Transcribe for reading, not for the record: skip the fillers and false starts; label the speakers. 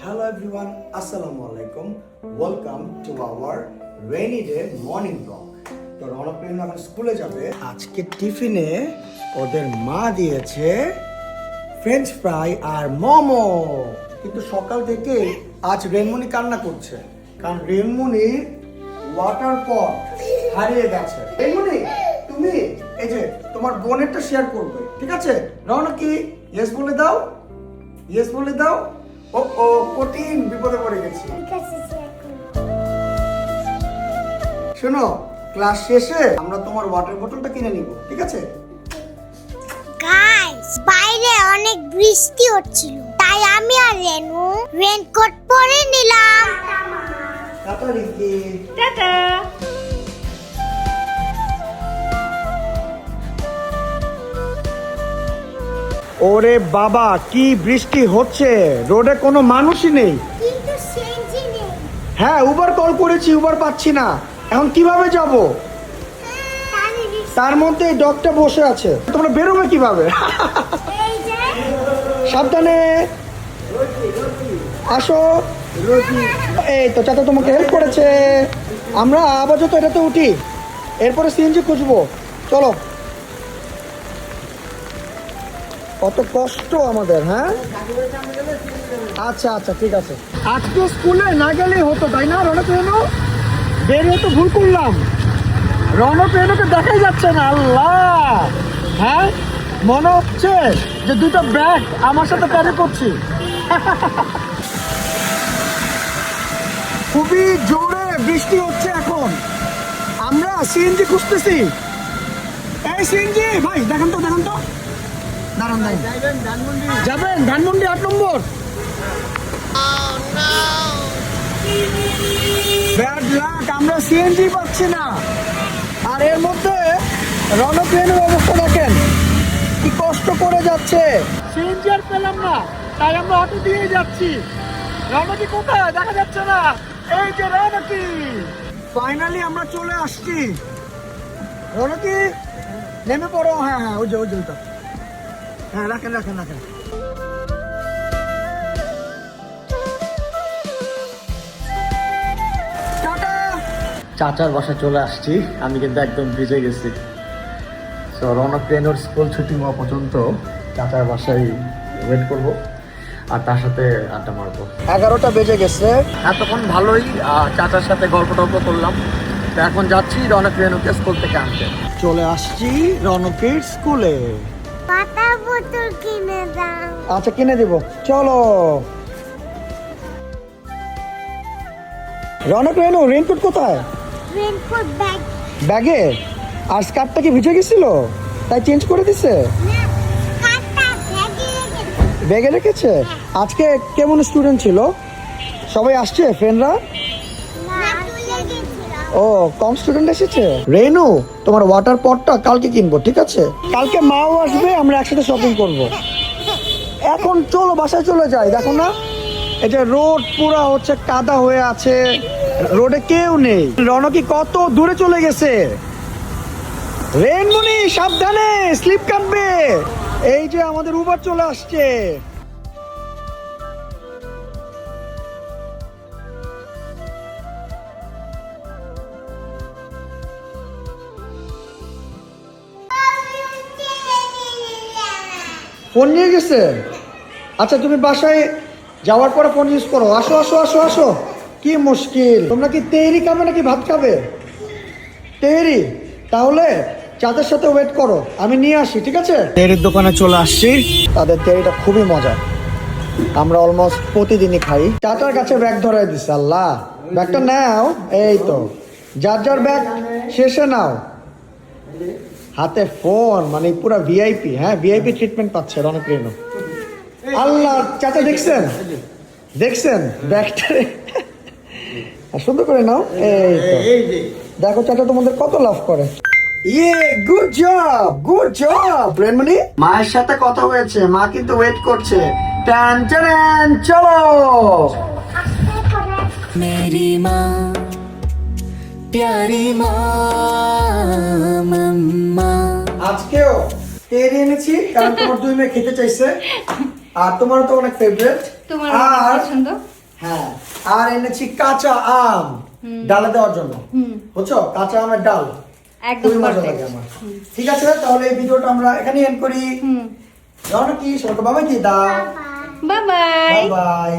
Speaker 1: Hello everyone, Assalamu alaikum. Welcome to our rainy day morning vlog. তো রনক প্রেম এখন স্কুলে যাবে। আজকে টিফিনে ওদের মা দিয়েছে ফ্রেঞ্চ ফ্রাই আর মোমো। কিন্তু সকাল থেকে আজ রেনমনি কান্না করছে, কারণ রেনমনির ওয়াটার পট হারিয়ে গেছে। রেনমনি, তুমি এই যে তোমার বোনেরটা শেয়ার করবে, ঠিক আছে? রনক কি ইয়েস বলে দাও, ইয়েস বলে দাও। ও ও কঠিন বিপদে পড়ে গেছি। শোনো, ক্লাস শেষে আমরা তোমার ওয়াটার বোতলটা কিনে নিব, ঠিক আছে?
Speaker 2: গাইস, বাইরে অনেক বৃষ্টি হচ্ছিল, তাই আমি আর রেনু রেনকোট পরে নিলাম।
Speaker 1: Tata Ricky.
Speaker 3: টাটা।
Speaker 1: ওরে বাবা, কি বৃষ্টি হচ্ছে, রোডে কোনো মানুষই নেই।
Speaker 2: কিন্তু সেনজি নেই।
Speaker 1: হ্যাঁ, উবার কল করেছি, উবার পাচ্ছি না। এখন কিভাবে যাব? তার মধ্যে এই ডগটা বসে আছে, তোমরা বেরোবে কিভাবে?
Speaker 2: এই যে
Speaker 1: সাবধানে আসো। এই তো চাচা তোমাকে হেল্প করেছে। আমরা আপাতত এটাতে উঠি, এরপরে সিএনজি খুঁজবো। চলো। কত কষ্ট আমাদের, হ্যাঁ? আচ্ছা আচ্ছা, ঠিক আছে। আজকে স্কুলে না গেলেই হতো, তাই না? রনক রেনু বেরিয়ে তো ভুল করলাম। রনক রেনুকে দেখাই যাচ্ছে না। আল্লাহ, হ্যাঁ, মনে হচ্ছে যে দুটো ব্যাগ আমার সাথে ক্যারি করছি। খুবই জোরে বৃষ্টি হচ্ছে এখন। আমরা সিএনজি খুঁজতেছি। এই সিএনজি ভাই, দেখেন তো দাঁড়ান, যাবেন ধানমন্ডি 8 নম্বর। ব্যাড লাক, আমরা সিএনজি পাচ্ছি না। আর এর মধ্যে রনক রেনুর অবস্থা দেখেন, কি কষ্ট করে যাচ্ছে। সিএনজি আর পেলাম না, তাই আমরা অটো দিয়ে যাচ্ছি। রনকি কোথায়, দেখা যাচ্ছে না। এই যে রনকি, ফাইনালি আমরা চলে আসছি। রনকি নেমে পড়ো। হ্যাঁ হ্যাঁ, ওই যে ওইটা। হ্যাঁ, রাখেন। চাচার বাসায় চলে আসছি। আমি কিন্তু একদম ভিজে গেছি। তো রনক রেনুর স্কুল ছুটি হওয়া পর্যন্ত চাচার বাসায় ওয়েট করব, আর তার সাথে আড্ডা মারবো। 11টা বেজে গেছে। এতক্ষণ ভালোই চাচার সাথে গল্প টল্প করলাম। তো এখন যাচ্ছি রনক রেনুকে স্কুল থেকে আনতে। চলে আসছি রনকের স্কুলে।
Speaker 2: পাতা বোতল কিনে দাও।
Speaker 1: আচ্ছা, কিনে দিব, চলো। রনক রেনু, রেনকোট কোথায়?
Speaker 2: Raincoat bag.
Speaker 1: ব্যাগে? আর স্কার্টটা কি ভিজে গেছিল, তাই চেঞ্জ করে দিছে?
Speaker 2: না, কাটা ব্যাগে রেখে।
Speaker 1: ব্যাগে রেখেছে। আজকে কেমন স্টুডেন্ট ছিল? সবাই আসছে, ফ্রেন্ডরা?
Speaker 2: না, তুলে গেছিলাম।
Speaker 1: ও, কম স্টুডেন্ট এসেছে। রেনু, তোমার ওয়াটার পটটা কালকে কিনবো, ঠিক আছে? কালকে মাও আসবে, আমরা একসাথে শপিং করব। এখন চলো বাসায় চলে যাই। দেখো না, এটা রোড পুরা হচ্ছে কাদা হয়ে আছে, রোডে কেউ নেই। রনকি কত দূরে চলে গেছে। রেনমনি সাবধানে, স্লিপ কাটবে। এই যে আমাদের উবার চলে আসছে। ফোন নিয়ে গেছে? আচ্ছা, তুমি বাসায় যাওয়ার পরে ফোন ইউজ করো। আসো আসো আসো আসো। কি মুশকিল, তোমরা কি তেহরি খাবে নাকি ভাত খাবে? তেহরি? তাহলে চাঁদের সাথে ওয়েট করো, আমি নিয়ে আসি, ঠিক আছে? তেহরির দোকানে চলে আসছি। তাদের তেহরিটা খুবই মজা, আমরা অলমোস্ট প্রতিদিনই খাই। চাচার কাছে ব্যাগ ধরাই দিচ্ছে। আল্লাহ, ব্যাগটা নাও। এই তো, যার যার ব্যাগ শেষে নাও। হাতে ফোন, মানে পুরো ভিআইপি। হ্যাঁ, ভিআইপি ট্রিটমেন্ট পাচ্ছে রনক রেনু। আল্লাহ, চাচা দেখছেন ব্যাগটা? সুন্দর করে নাও। এই তো, দেখো চাচা তোমাদের কত লাভ করে। গুড জব রেনমনি। মায়ের সাথে কথা হয়েছে, মা কিন্তু ওয়েট করছে। টান টান, চলো।
Speaker 4: मेरी माँ प्यारी माँ मम्मा।
Speaker 1: আজকেও তেহরি এনেছি, কারণ তোমার দুই মেয়ে খেতে চাইছে। আর তোমারও তো অনেক ফেভারিট।
Speaker 3: তোমার
Speaker 1: আর
Speaker 3: পছন্দ।
Speaker 1: হ্যাঁ, আর এনেছি কাঁচা আম ডালে দেওয়ার জন্য। বুঝছো, কাঁচা আমের ডাল
Speaker 3: একদম
Speaker 1: খুবই মজা
Speaker 3: perfect।
Speaker 1: লাগে আমার। ঠিক আছে, তাহলে এই ভিডিওটা আমরা এখানে এন্ড করি। জানো কি, সবাইকে বাবাই দিয়ে দাও।
Speaker 3: Bye bye.
Speaker 1: Bye bye.